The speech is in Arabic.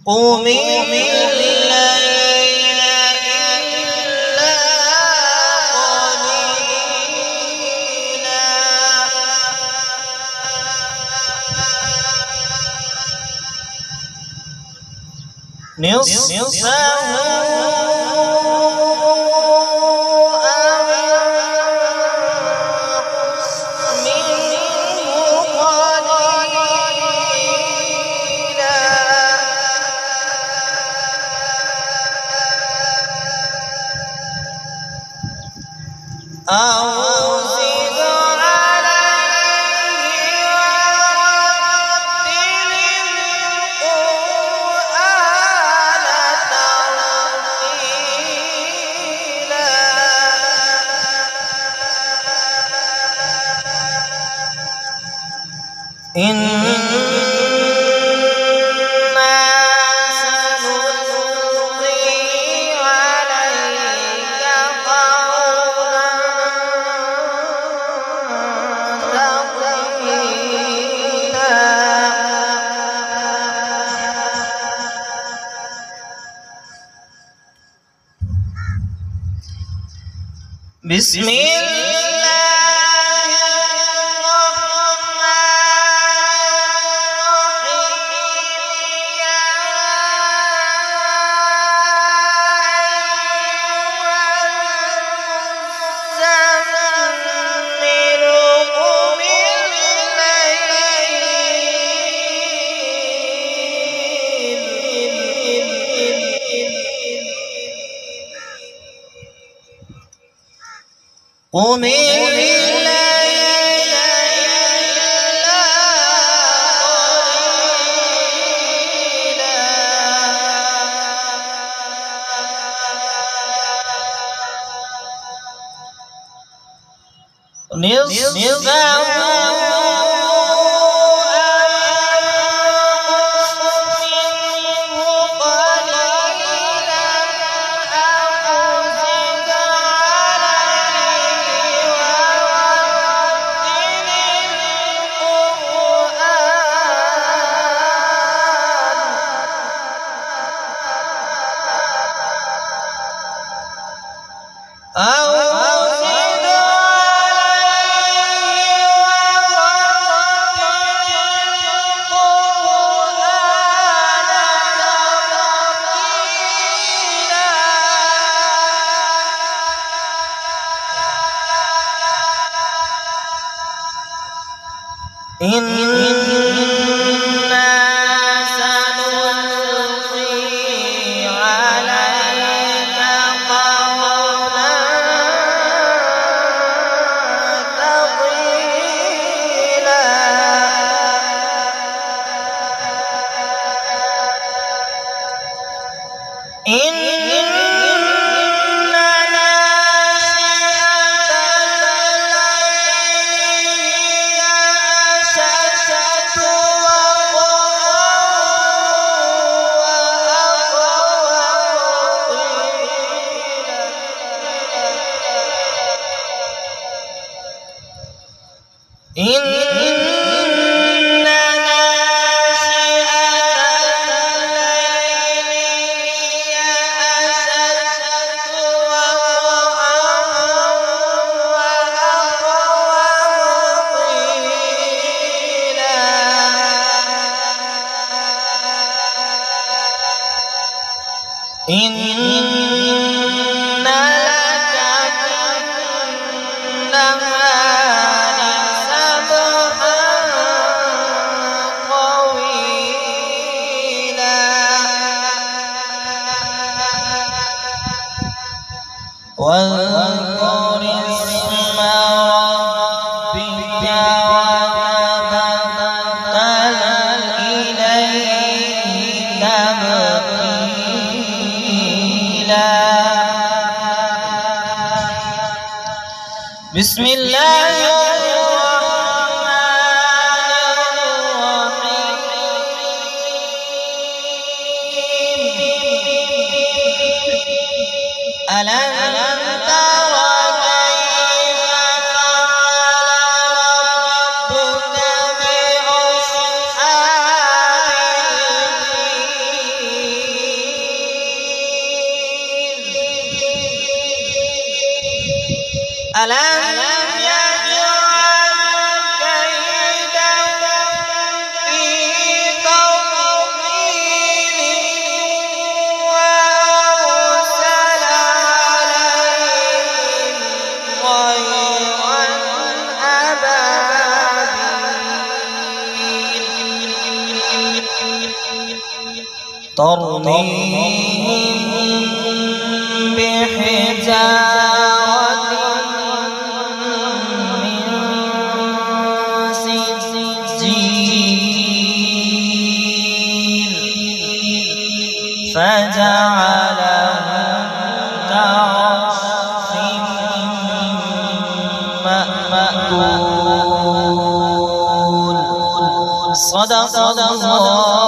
قم الليل إلا قليلا نصفه أو زد عليه ورتل القرآن ترتيلا إنا سنلقي عليك قولا ثقيلا بسم قم الليل إلا قليلا نصفه إنا سنلقي عليك قولا ثقيلا إن إن لك في النهار سبحا طويلا واذكر اسم ربك وتبتل إليه تبتيلا بسم الله الرحمن الرحيم ألم تر كيف فعل ربك بأصحاب الفيل ألم يجعل كيدهم في تضليل وأرسل عليهم طيرا أبابيل ترميهم بحجارة من سجيل فجعلهم كعصف مأكول. صدق الله